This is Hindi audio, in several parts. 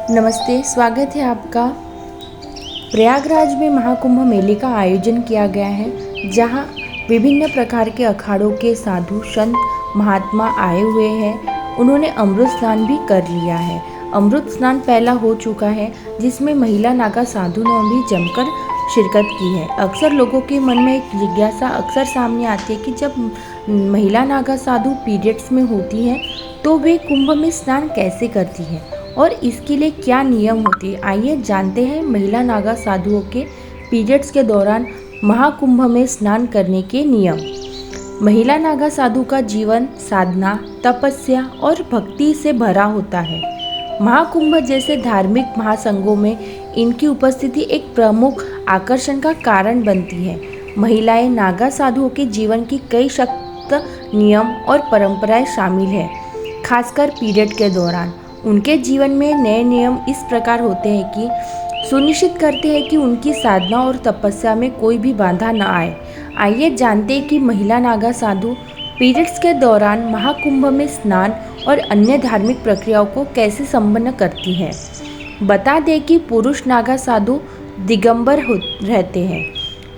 नमस्ते, स्वागत है आपका। प्रयागराज में महाकुंभ मेले का आयोजन किया गया है, जहां विभिन्न प्रकार के अखाड़ों के साधु संत महात्मा आए हुए हैं। उन्होंने अमृत स्नान भी कर लिया है। अमृत स्नान पहला हो चुका है, जिसमें महिला नागा साधु ने भी जमकर शिरकत की है। अक्सर लोगों के मन में एक जिज्ञासा अक्सर सामने आती है कि जब महिला नागा साधु पीरियड्स में होती हैं तो वे कुंभ में स्नान कैसे करती हैं और इसके लिए क्या नियम होते हैं। आइए जानते हैं महिला नागा साधुओं के पीरियड्स के दौरान महाकुंभ में स्नान करने के नियम। महिला नागा साधु का जीवन साधना, तपस्या और भक्ति से भरा होता है। महाकुंभ जैसे धार्मिक महासंघों में इनकी उपस्थिति एक प्रमुख आकर्षण का कारण बनती है। महिलाएं नागा साधुओं के जीवन की कई सख्त नियम और परंपराएं शामिल हैं, खासकर पीरियड के दौरान। उनके जीवन में नए नियम इस प्रकार होते हैं कि सुनिश्चित करते हैं कि उनकी साधना और तपस्या में कोई भी बाधा न आए। आइए जानते हैं कि महिला नागा साधु पीरियड्स के दौरान महाकुंभ में स्नान और अन्य धार्मिक प्रक्रियाओं को कैसे संपन्न करती है। बता दें कि पुरुष नागा साधु दिगंबर रहते हैं,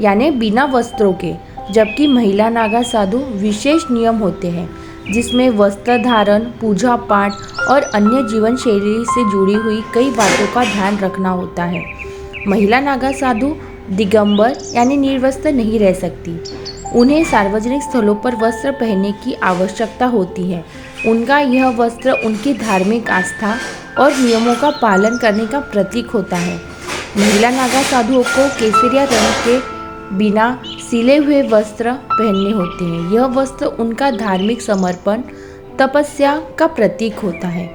यानी बिना वस्त्रों के, जबकि महिला नागा साधु विशेष नियम होते हैं, जिसमें वस्त्र धारण, पूजा पाठ और अन्य जीवन शैली से जुड़ी हुई कई बातों का ध्यान रखना होता है। महिला नागा साधु दिगंबर यानी निर्वस्त्र नहीं रह सकती। उन्हें सार्वजनिक स्थलों पर वस्त्र पहनने की आवश्यकता होती है। उनका यह वस्त्र उनकी धार्मिक आस्था और नियमों का पालन करने का प्रतीक होता है। महिला नागा साधुओं को केसरिया रंग के बिना सिले हुए वस्त्र पहनने होते हैं। यह वस्त्र उनका धार्मिक समर्पण, तपस्या का प्रतीक होता है।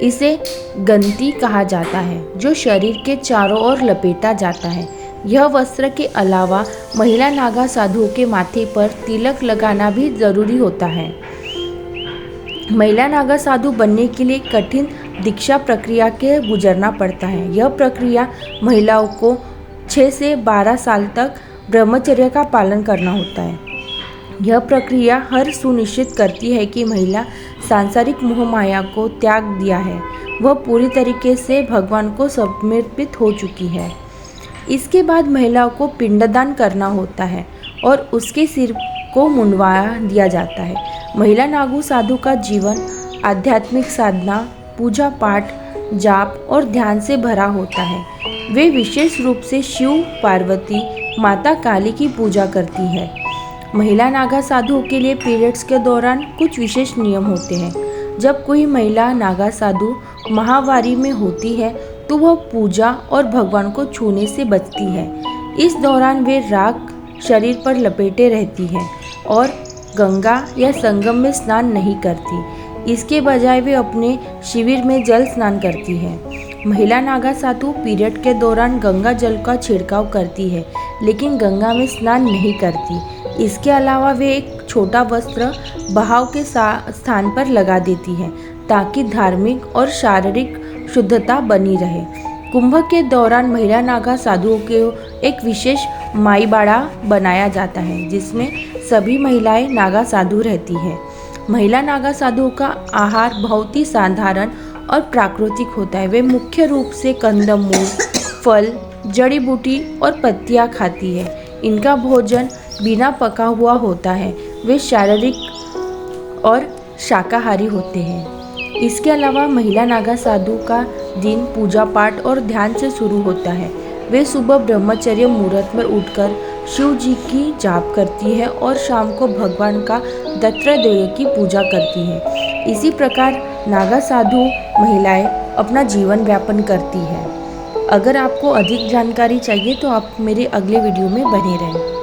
इसे गंती कहा जाता है, जो शरीर के चारों ओर लपेटा जाता है। यह वस्त्र के अलावा महिला नागा साधुओं के माथे पर तिलक लगाना भी जरूरी होता है। महिला नागा साधु बनने के लिए कठिन दीक्षा प्रक्रिया के गुजरना पड़ता है। यह प्रक्रिया महिलाओं को 6 से 12 साल तक ब्रह्मचर्य का पालन करना होता है। यह प्रक्रिया हर सुनिश्चित करती है कि महिला सांसारिक मोह माया को त्याग दिया है, वह पूरी तरीके से भगवान को समर्पित हो चुकी है। इसके बाद महिलाओं को पिंडदान करना होता है और उसके सिर को मुंडवा दिया जाता है। महिला नागु साधु का जीवन आध्यात्मिक साधना, पूजा पाठ, जाप और ध्यान से भरा होता है। वे विशेष रूप से शिव, पार्वती, माता काली की पूजा करती है। महिला नागा साधुओं के लिए पीरियड्स के दौरान कुछ विशेष नियम होते हैं। जब कोई महिला नागा साधु माहवारी में होती है तो वह पूजा और भगवान को छूने से बचती है। इस दौरान वे राख शरीर पर लपेटे रहती है और गंगा या संगम में स्नान नहीं करती। इसके बजाय वे अपने शिविर में जल स्नान करती है। महिला नागा साधु पीरियड के दौरान गंगा जल का छिड़काव करती है, लेकिन गंगा में स्नान नहीं करती। इसके अलावा वे एक छोटा वस्त्र बहाव के स्थान पर लगा देती है, ताकि धार्मिक और शारीरिक शुद्धता बनी रहे। कुंभ के दौरान महिला नागा साधुओं को एक विशेष माईबाड़ा बनाया जाता है, जिसमें सभी महिलाएं नागा साधु रहती हैं। महिला नागा साधुओं का आहार बहुत ही साधारण और प्राकृतिक होता है। वे मुख्य रूप से कंदमूल, फल, जड़ी बूटी और पत्तियां खाती है। इनका भोजन बिना पका हुआ होता है। वे शारीरिक और शाकाहारी होते हैं। इसके अलावा महिला नागा साधु का दिन पूजा पाठ और ध्यान से शुरू होता है। वे सुबह ब्रह्मचर्य मुहूर्त में उठकर शिव जी की जाप करती है और शाम को भगवान का दत्तात्रेय की पूजा करती है। इसी प्रकार नागा साधु महिलाएं अपना जीवन व्यापन करती है। अगर आपको अधिक जानकारी चाहिए तो आप मेरे अगले वीडियो में बने रहें।